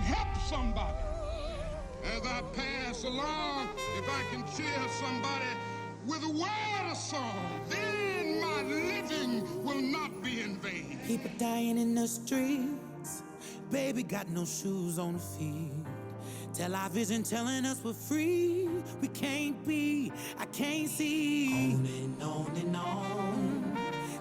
help somebody. As I pass along, if I can cheer somebody with a word of song, then my living will not be in vain. People dying in the streets, baby got no shoes on the feet. Television telling us we're free, we can't be, I can't see. On and on and on,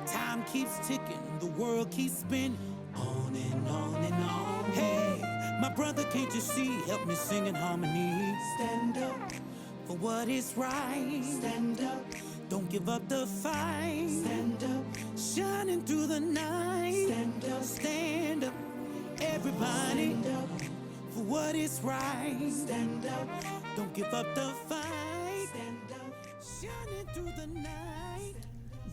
time keeps ticking, the world keeps spinning. On and on and on. Hey, my brother, can't you see? Help me sing in harmony. Stand up for what is right. Stand up, don't give up the fight. Stand up, shining through the night. Stand up, stand up, everybody. Stand up for what is right. Stand up, don't give up the fight. Stand up, shining through the night.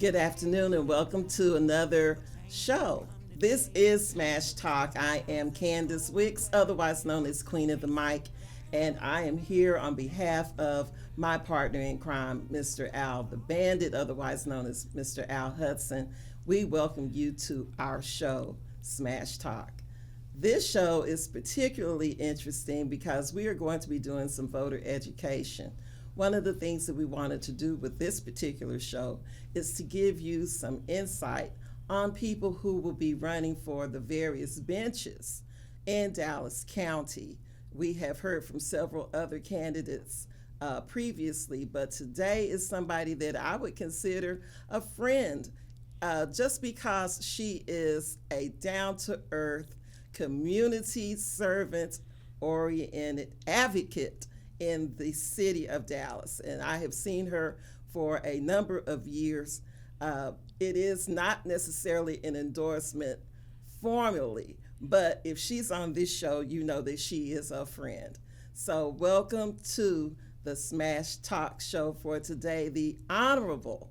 Good afternoon and welcome to another show. This is Smash Talk. I am Candace Wicks, otherwise known as Queen of the Mic, and I am here on behalf of my partner in crime, Mr. Al the Bandit, otherwise known as Mr. Al Hudson. We welcome you to our show, Smash Talk. This show is particularly interesting because we are going to be doing some voter education. One of the things that we wanted to do with this particular show is to give you some insight on people who will be running for the various benches in Dallas County. We have heard from several other candidates previously, but today is somebody that I would consider a friend just because she is a down-to-earth, community servant oriented advocate in the city of Dallas. And I have seen her for a number of years. It is not necessarily an endorsement formally, but if she's on this show, you know that she is a friend. So welcome to the Smash Talk show for today, the Honorable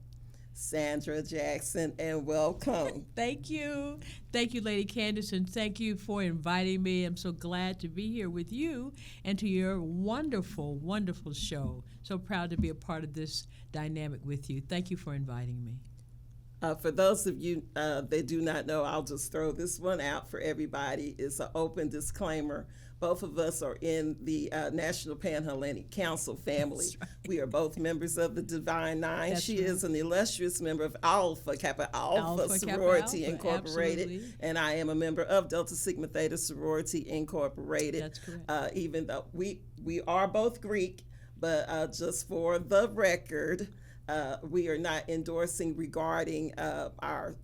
Sandra Jackson, and welcome. Thank you. Thank you, Lady Candace, and thank you for inviting me. I'm so glad to be here with you and to your wonderful, wonderful show. So proud to be a part of this dynamic with you. Thank you for inviting me. For those of you that do not know, I'll just throw this one out for everybody. It's an open disclaimer. Both of us are in the National Pan-Hellenic Council family. Right. We are both members of the Divine Nine. She is an illustrious member of Alpha Kappa Alpha Sorority Alpha, Incorporated. Absolutely. And I am a member of Delta Sigma Theta Sorority Incorporated. That's correct. Even though we are both Greek, but just for the record, we are not endorsing regarding our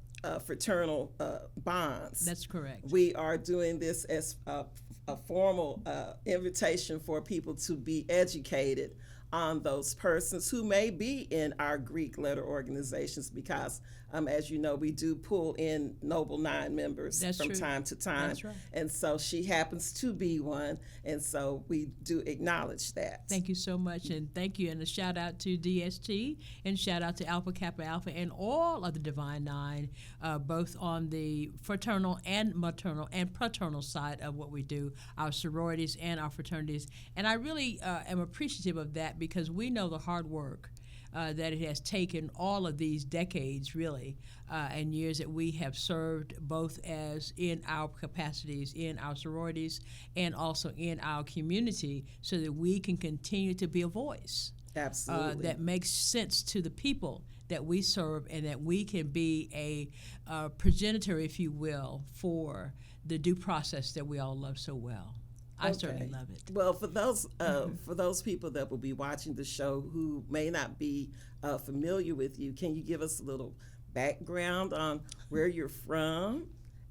fraternal bonds. That's correct. We are doing this as a formal invitation for people to be educated on those persons who may be in our Greek letter organizations because, as you know, we do pull in Noble Nine members from time to time. That's right. And so she happens to be one, and so we do acknowledge that. Thank you so much, and thank you, and a shout out to DST, and shout out to Alpha Kappa Alpha, and all of the Divine Nine, both on the fraternal and maternal and paternal side of what we do, our sororities and our fraternities. And I really am appreciative of that because we know the hard work that it has taken all of these decades, really, and years that we have served both as in our capacities in our sororities and also in our community so that we can continue to be a voice. Absolutely. That makes sense to the people that we serve and that we can be a progenitor, if you will, for the due process that we all love so well. I certainly love it. Well, for those people that will be watching the show who may not be familiar with you, can you give us a little background on where you're from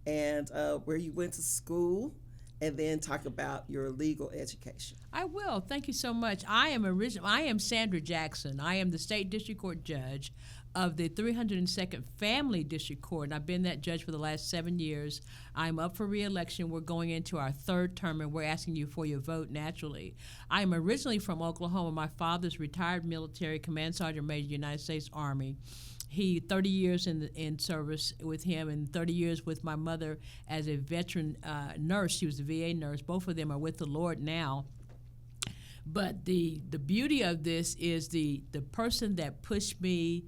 and where you went to school, and then talk about your legal education? I will. Thank you so much. I am Sandra Jackson. I am the State District Court Judge of the 302nd Family District Court, and I've been that judge for the last 7 years. I'm up for re-election. We're going into our third term, and we're asking you for your vote naturally. I am originally from Oklahoma. My father's retired military, Command Sergeant Major, United States Army. He 30 years in service with him and 30 years with my mother as a veteran nurse. She was a VA nurse. Both of them are with the Lord now. But the beauty of this is the person that pushed me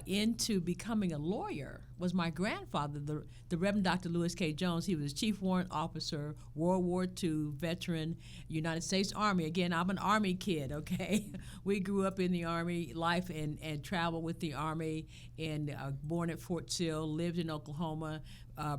into becoming a lawyer was my grandfather, the Reverend Dr. Lewis K. Jones. He was Chief Warrant Officer, World War II veteran, United States Army. Again, I'm an Army kid, okay? We grew up in the Army life and traveled with the Army, and born at Fort Sill, lived in Oklahoma.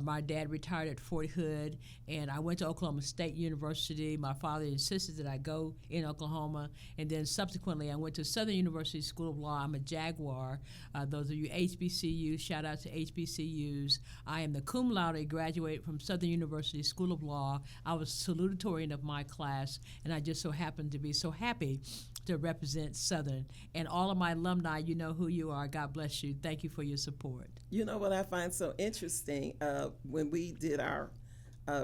My dad retired at Fort Hood, and I went to Oklahoma State University. My father insisted that I go in Oklahoma, and then subsequently I went to Southern University School of Law. I'm a Jaguar. Those of you HBCUs, shout out to HBCUs. I am the cum laude graduate from Southern University School of Law. I was salutatorian of my class, and I just so happened to be so happy to represent Southern. And all of my alumni, you know who you are. God bless you. Thank you for your support. You know what I find so interesting? When we did our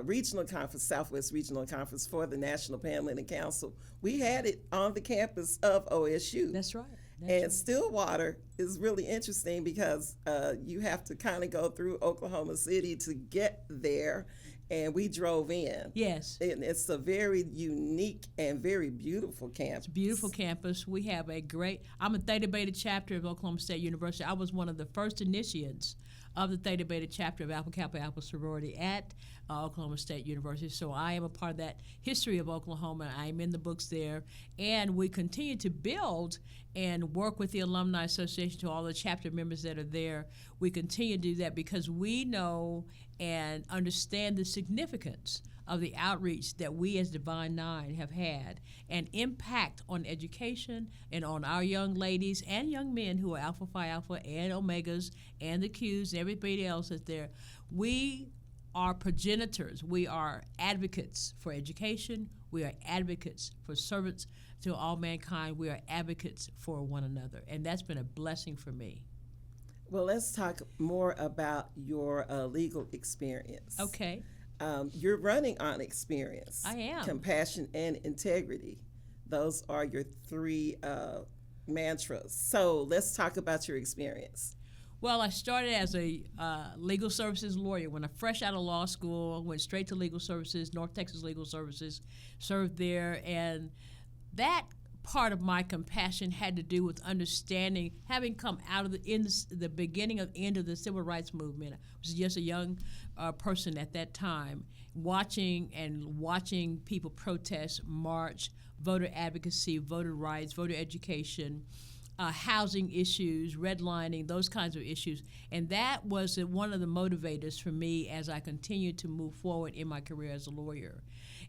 regional conference, Southwest Regional Conference for the National Paneling Council, we had it on the campus of OSU. That's right. And Stillwater is really interesting because you have to kind of go through Oklahoma City to get there, and we drove in. Yes. And it's a very unique and very beautiful campus. It's a beautiful campus. We have I'm a Theta Beta chapter of Oklahoma State University. I was one of the first initiates of the Theta Beta chapter of Alpha Kappa Alpha sorority at Oklahoma State University. So I am a part of that history of Oklahoma. I am in the books there. And we continue to build and work with the Alumni Association, to all the chapter members that are there. We continue to do that because we know and understand the significance of the outreach that we as Divine Nine have had, and impact on education and on our young ladies and young men who are Alpha Phi Alpha and Omegas and the Qs and everybody else that's there. We are progenitors. We are advocates for education. We are advocates for servants to all mankind. We are advocates for one another, and that's been a blessing for me. Well, let's talk more about your legal experience. Okay. You're running on experience. I am. Compassion and integrity. Those are your three mantras. So let's talk about your experience. Well, I started as a legal services lawyer. When I fresh out of law school, went straight to legal services, North Texas Legal Services, served there, and that part of my compassion had to do with understanding, having come out of the beginning of end of the civil rights movement. I was just a young person at that time, watching people protest, march, voter advocacy, voter rights, voter education, housing issues, redlining, those kinds of issues. And that was one of the motivators for me as I continued to move forward in my career as a lawyer.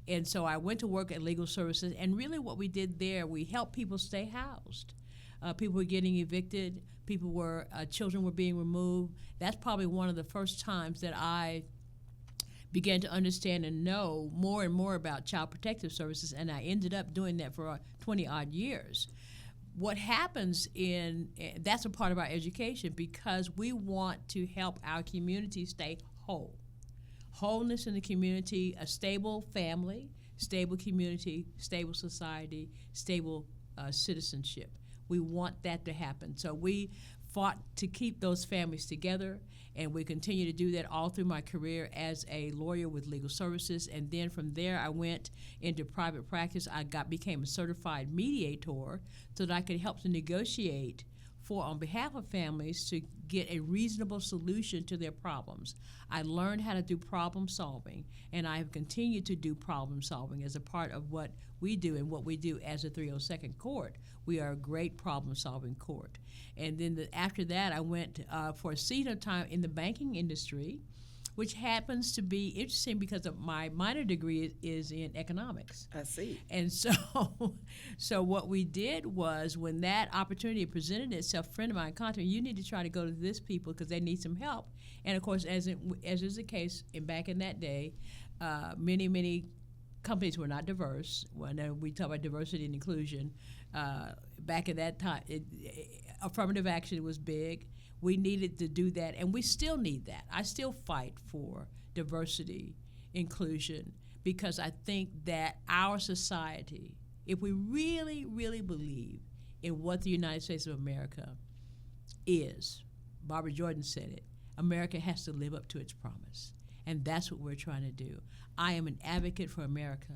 And so I went to work at Legal Services, and really what we did there, we helped people stay housed. People were getting evicted, children were being removed. That's probably one of the first times that I began to understand and know more and more about child protective services, and I ended up doing that for 20-odd years. What happens that's a part of our education, because we want to help our community stay whole. Wholeness in the community, a stable family, stable community, stable society, stable citizenship. We want that to happen. So we fought to keep those families together, and we continue to do that all through my career as a lawyer with Legal Services. And then from there, I went into private practice. I became a certified mediator so that I could help to negotiate on behalf of families to get a reasonable solution to their problems. I learned how to do problem solving, and I have continued to do problem solving as a part of what we do and what we do as a 302nd Court. We are a great problem solving court. And then after that, I went for a season of time in the banking industry, which happens to be interesting because of my minor degree is in economics. I see. And so what we did was, when that opportunity presented itself, a friend of mine contacted me, you need to try to go to this people because they need some help. And of course, as is the case back in that day, many companies were not diverse. When we talk about diversity and inclusion, back at that time, affirmative action was big. We needed to do that, and we still need that. I still fight for diversity, inclusion, because I think that our society, if we really, really believe in what the United States of America is, Barbara Jordan said it, America has to live up to its promise, and that's what we're trying to do. I am an advocate for America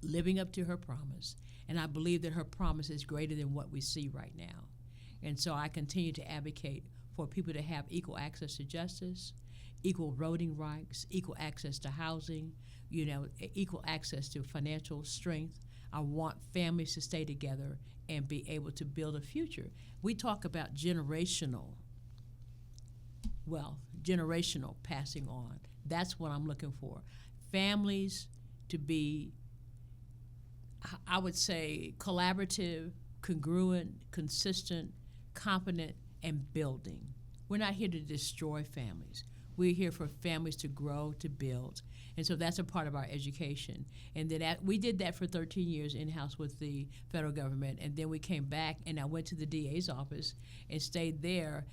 living up to her promise, and I believe that her promise is greater than what we see right now. And so I continue to advocate for people to have equal access to justice, equal voting rights, equal access to housing, equal access to financial strength. I want families to stay together and be able to build a future. We talk about generational wealth, generational passing on. That's what I'm looking for. Families to be, I would say, collaborative, congruent, consistent, competent, and building. We're not here to destroy families. We're here for families to grow, to build. And so that's a part of our education. And then we did that for 13 years in-house with the federal government. And then we came back, and I went to the DA's office and stayed there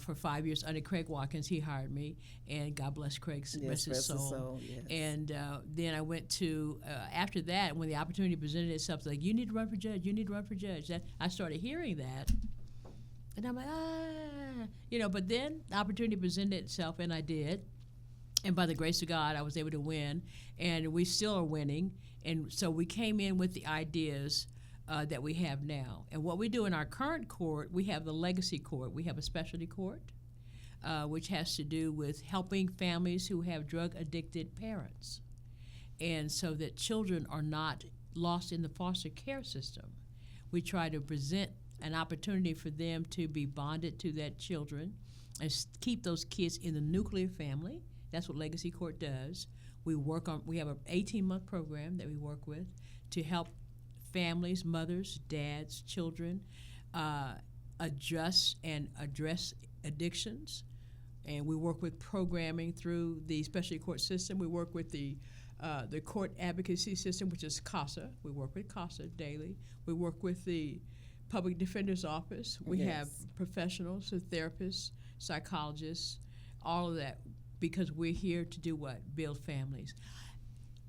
for 5 years under Craig Watkins. He hired me, and God bless Craig's rest his soul. Yes. And then I went to, after that, when the opportunity presented itself, like, you need to run for judge, you need to run for judge. I started hearing that. And I'm like, but then the opportunity presented itself, and I did. And by the grace of God, I was able to win, and we still are winning. And so we came in with the ideas that we have now. And what we do in our current court, we have the legacy court. We have a specialty court, which has to do with helping families who have drug-addicted parents, and so that children are not lost in the foster care system. We try to present an opportunity for them to be bonded to that children and keep those kids in the nuclear family. That's what Legacy Court does. We have an 18-month program that we work with to help families, mothers, dads, children adjust and address addictions. And we work with programming through the specialty court system. We work with the court advocacy system, which is CASA. We work with CASA daily. We work with the Public Defender's Office. We have professionals, so therapists, psychologists, all of that, because we're here to do what? Build families.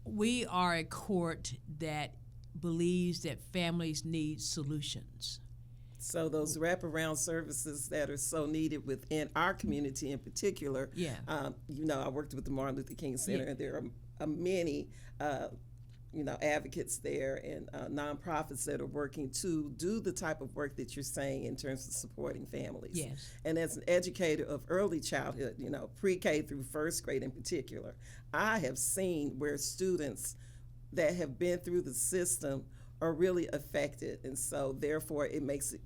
We are a court that believes that families need solutions. So those wraparound services that are so needed within our community in particular, I worked with the Martin Luther King Center, and there are many advocates there and nonprofits that are working to do the type of work that you're saying in terms of supporting families. Yes. And as an educator of early childhood, pre-K through first grade in particular, I have seen where students that have been through the system are really affected. And so therefore it makes it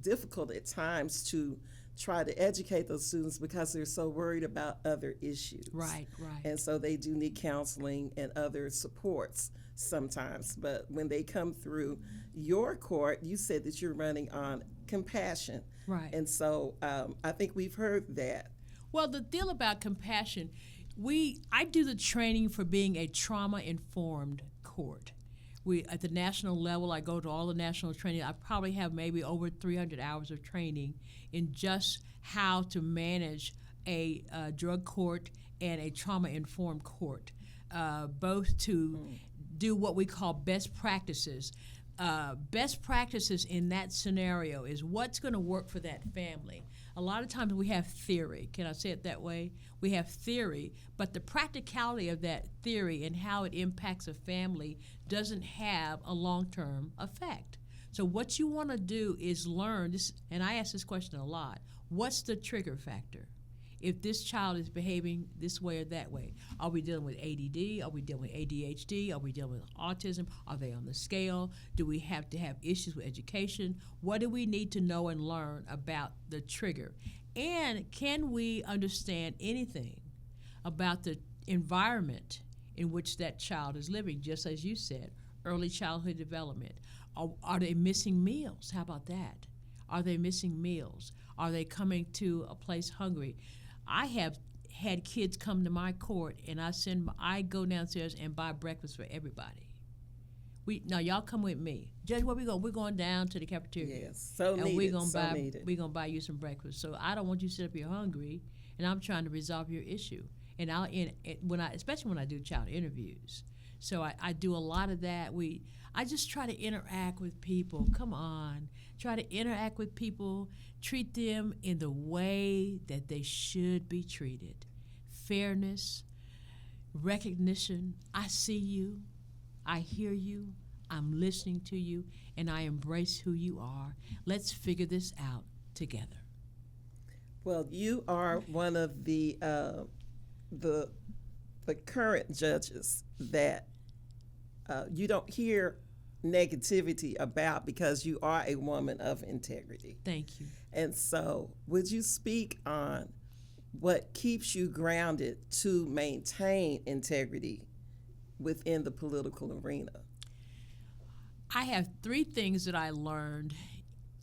difficult at times to try to educate those students because they're so worried about other issues. Right. And so they do need counseling and other supports sometimes. But when they come through your court, you said that you're running on compassion. Right. And so I think we've heard that. Well, the deal about compassion, I do the training for being a trauma-informed court. At the national level, I go to all the national training. I probably have maybe over 300 hours of training in just how to manage a drug court and a trauma-informed court, both to do what we call best practices. Best practices in that scenario is what's going to work for that family. A lot of times we have theory. Can I say it that way? We have theory, but the practicality of that theory and how it impacts a family doesn't have a long-term effect. So what you want to do is learn this, and I ask this question a lot, what's the trigger factor? If this child is behaving this way or that way, are we dealing with ADD? Are we dealing with ADHD? Are we dealing with autism? Are they on the scale? Do we have to have issues with education? What do we need to know and learn about the trigger? And can we understand anything about the environment in which that child is living? Just as you said, early childhood development. Are they missing meals? How about that? Are they missing meals? Are they coming to a place hungry? I have had kids come to my court, and I go downstairs and buy breakfast for everybody. Now y'all come with me, Judge. Where we go? We're going down to the cafeteria. Yes, so and needed. We're gonna buy you some breakfast. So I don't want you to sit up here hungry, and I'm trying to resolve your issue. And especially when I do child interviews. So I do a lot of that. I just try to interact with people. Come on. Try to interact with people. Treat them in the way that they should be treated. Fairness, recognition. I see you. I hear you. I'm listening to you. And I embrace who you are. Let's figure this out together. Well, you are one of the current judges that you don't hear negativity about because you are a woman of integrity. Thank you. And so, would you speak on what keeps you grounded to maintain integrity within the political arena? I have 3 things that I learned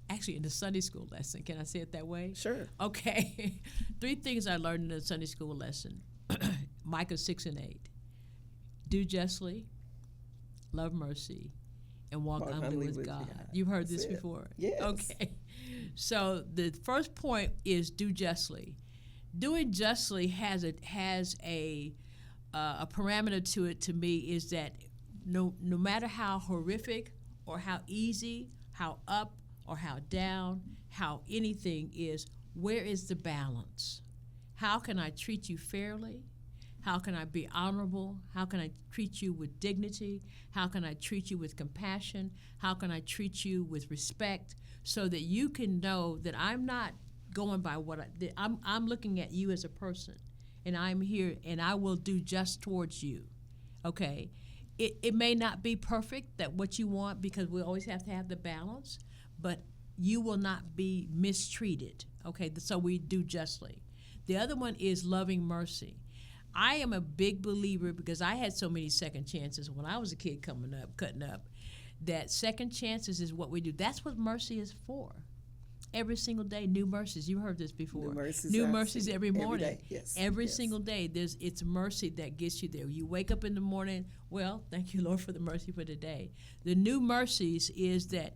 actually in the Sunday school lesson. Can I say it that way? Sure. Okay. 3 things I learned in the Sunday school lesson. Micah 6 and 8. Do justly, love mercy, and walk humbly with God. You've heard this before? Yes. Okay. So the first point is do justly. Doing justly has a parameter to it. To me, is that no matter how horrific or how easy, how up or how down, how anything is, where is the balance? How can I treat you fairly? How can I be honorable? How can I treat you with dignity? How can I treat you with compassion? How can I treat you with respect, so that you can know that I'm not going by what I'm looking at you as a person, and I'm here and I will do just towards you. Okay? It may not be perfect, that what you want, because we always have to have the balance, but you will not be mistreated. Okay? So we do justly. The other one is loving mercy. I am a big believer, because I had so many second chances when I was a kid coming up, cutting up, that second chances is what we do. That's what mercy is for. Every single day, new mercies. You've heard this before. New mercies every morning. Every day, yes. Every single day, it's mercy that gets you there. You wake up in the morning, well, thank you, Lord, for the mercy for today. The new mercies is that,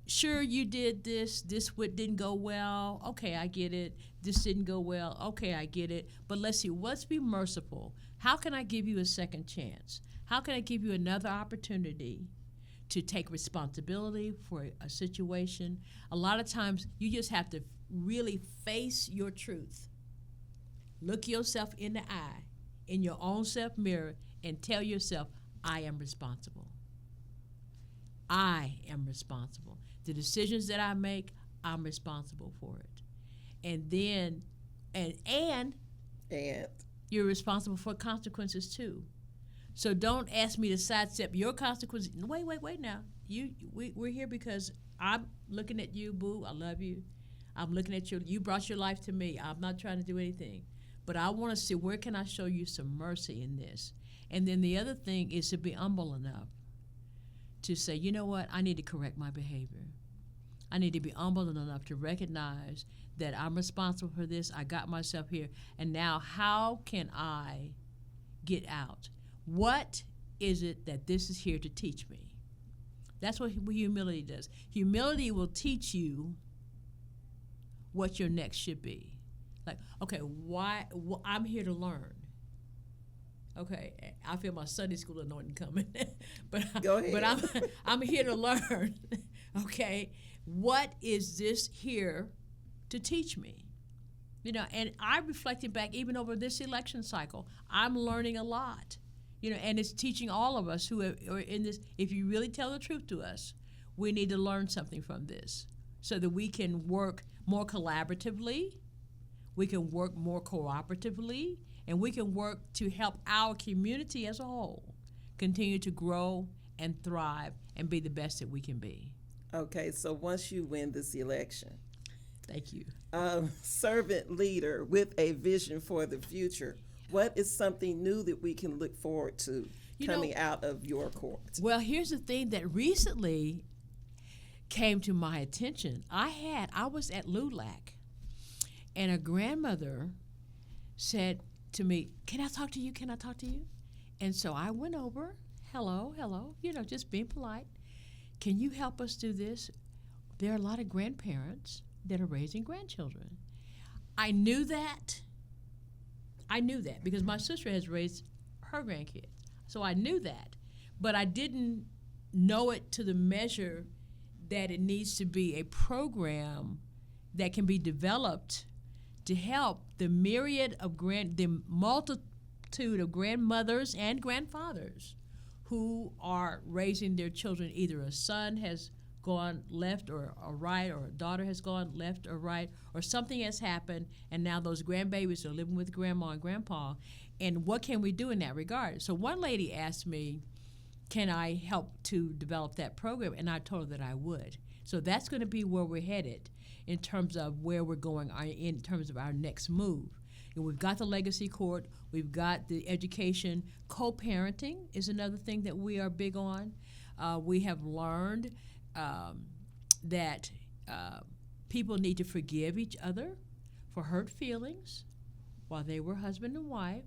sure, you did this didn't go well. Okay, I get it. This didn't go well. Okay, I get it. But let's be merciful. How can I give you a second chance? How can I give you another opportunity to take responsibility for a situation? A lot of times, you just have to really face your truth. Look yourself in the eye, in your own self mirror, and tell yourself, I am responsible. I am responsible. The decisions that I make, I'm responsible for it. And then, and you're responsible for consequences too. So don't ask me to sidestep your consequences. Wait now. We're here because I'm looking at you, boo. I love you. I'm looking at you. You brought your life to me. I'm not trying to do anything. But I want to see, where can I show you some mercy in this? And then the other thing is to be humble enough to say, you know what, I need to correct my behavior. I need to be humble enough to recognize that I'm responsible for this. I got myself here. And now how can I get out? What is it that this is here to teach me? That's what humility does. Humility will teach you what your next should be. Like, okay, I'm here to learn. Okay, I feel my Sunday school anointing coming, but go ahead. But I'm here to learn. Okay, what is this here to teach me? You know, and I reflected back even over this election cycle. I'm learning a lot. You know, and it's teaching all of us who are in this. If you really tell the truth to us, we need to learn something from this, so that we can work more collaboratively, we can work more cooperatively, and we can work to help our community as a whole continue to grow and thrive and be the best that we can be. Okay, so once you win this election, thank you. Servant leader with a vision for the future, what is something new that we can look forward to coming out of your court? Well, here's the thing that recently came to my attention. I was at LULAC, and a grandmother said to me, can I talk to you? Can I talk to you? And so I went over, hello, you know, just being polite. Can you help us do this? There are a lot of grandparents that are raising grandchildren. I knew that because my sister has raised her grandkids. So I knew that, but I didn't know it to the measure that it needs to be a program that can be developed to help the multitude of grandmothers and grandfathers who are raising their children. Either a son has gone left or right, or a daughter has gone left or right, or something has happened, and now those grandbabies are living with grandma and grandpa. And what can we do in that regard? So one lady asked me, can I help to develop that program? And I told her that I would. So that's going to be where we're headed in terms of where we're going in terms of our next move. And we've got the legacy court. We've got the education. Co-parenting is another thing that we are big on. We have learned that people need to forgive each other for hurt feelings while they were husband and wife,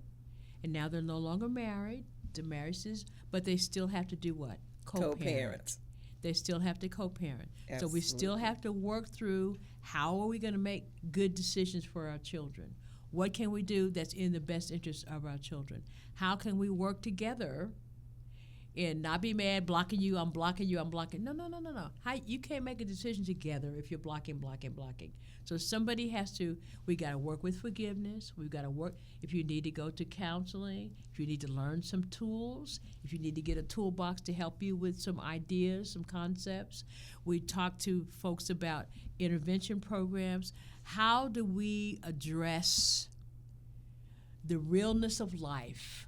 and now they're no longer married. The marriage is, but they still have to do what? Co-parent. They still have to co-parent. Absolutely. So we still have to work through how are we going to make good decisions for our children? What can we do that's in the best interest of our children? How can we work together and not be mad, blocking you, I'm blocking you, I'm blocking. No. You can't make a decision together if you're blocking. So somebody has to, we got to work with forgiveness. We've got to work, if you need to go to counseling, if you need to learn some tools, if you need to get a toolbox to help you with some ideas, some concepts. We talk to folks about intervention programs. How do we address the realness of life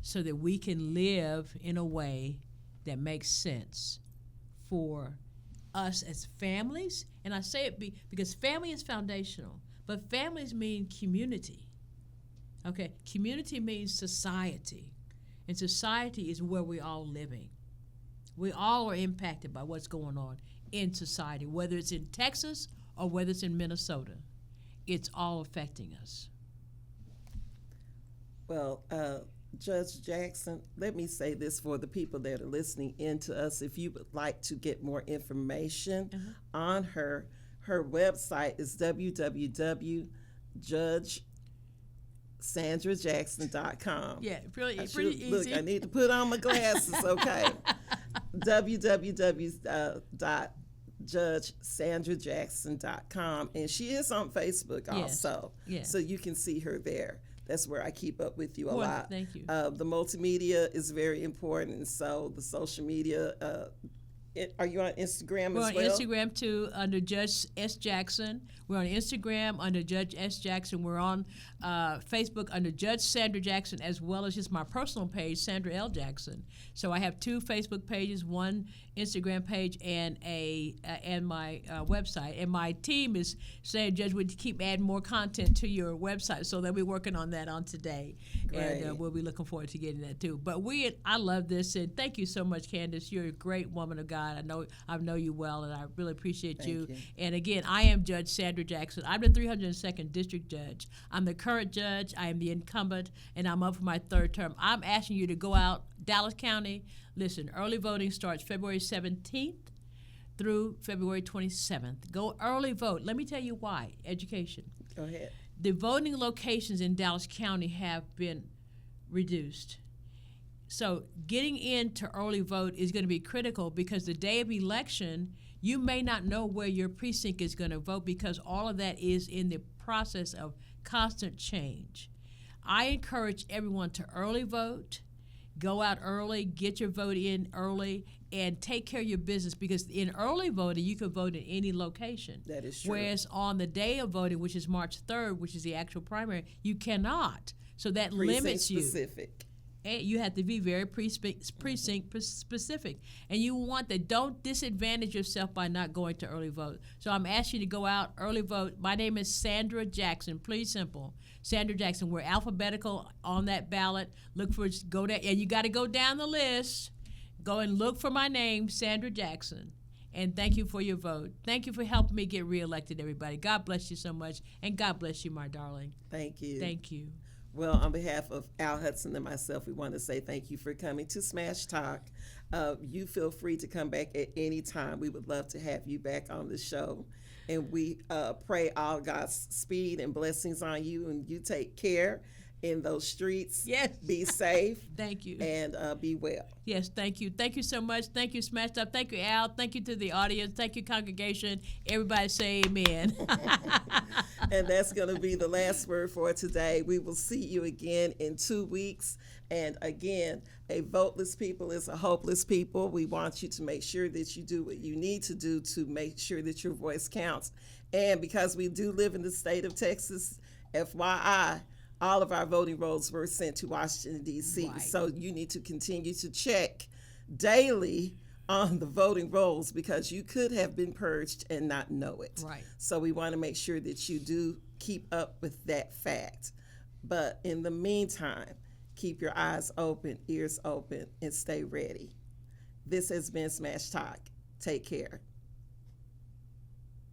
so that we can live in a way that makes sense for us as families? And I say it because family is foundational, but families mean community. Okay, community means society, and society is where we're all living. We all are impacted by what's going on in society, whether it's in Texas or whether it's in Minnesota. It's all affecting us. Well, Judge Jackson, let me say this for the people that are listening in to us. If you would like to get more information on her website is www.judgesandrajackson.com. Yeah, pretty easy. Look, I need to put on my glasses, okay? www.judgesandrajackson.com. And she is on Facebook also. Yes. So you can see her there. That's where I keep up with you a lot. Thank you. The multimedia is very important, so the social media. Are you on Instagram as well? We're on Instagram too, under Judge S. Jackson. We're on Instagram under Judge S. Jackson. We're on Facebook under Judge Sandra Jackson, as well as just my personal page, Sandra L. Jackson. So I have two Facebook pages, one Instagram page, and my website. And my team is saying, Judge, we keep adding more content to your website, so they'll be working on that on today. Great. And we'll be looking forward to getting that too. But I love this, and thank you so much, Candace. You're a great woman of God. I know you well, and I really appreciate you. And again, I am Judge Sandra Jackson. I'm the 302nd District Judge. I'm the current judge. I am the incumbent, and I'm up for my third term. I'm asking you to go out, Dallas County. Listen, early voting starts February 17th through February 27th. Go early vote. Let me tell you why. Education. Go ahead. The voting locations in Dallas County have been reduced. So getting into early vote is going to be critical, because the day of election, you may not know where your precinct is going to vote, because all of that is in the process of constant change. I encourage everyone to early vote, go out early, get your vote in early, and take care of your business, because in early voting, you can vote in any location. That is true. Whereas on the day of voting, which is March 3rd, which is the actual primary, you cannot. So that limits you. Specific. And you have to be very precinct specific. And you want that. Don't disadvantage yourself by not going to early vote. So I'm asking you to go out, early vote. My name is Sandra Jackson. Pretty simple. Sandra Jackson. We're alphabetical on that ballot. Go down, and you got to go down the list. Go and look for my name, Sandra Jackson. And thank you for your vote. Thank you for helping me get reelected, everybody. God bless you so much. And God bless you, my darling. Thank you. Thank you. Well, on behalf of Al Hudson and myself, we want to say thank you for coming to Smash Talk. You feel free to come back at any time. We would love to have you back on the show. And we pray all God's speed and blessings on you, and you take care. in those streets. Yes. Be safe. Thank you. And be well. Yes, thank you. Thank you so much. Thank you, Smash Up. Thank you, Al. Thank you to the audience. Thank you, congregation. Everybody say amen. And that's going to be the last word for today. We will see you again in 2 weeks. And again, a voteless people is a hopeless people. We want you to make sure that you do what you need to do to make sure that your voice counts. And because we do live in the state of Texas, FYI, all of our voting rolls were sent to Washington, D.C. Right. So you need to continue to check daily on the voting rolls because you could have been purged and not know it. Right. So we want to make sure that you do keep up with that fact. But in the meantime, keep your eyes open, ears open, and stay ready. This has been Smash Talk. Take care.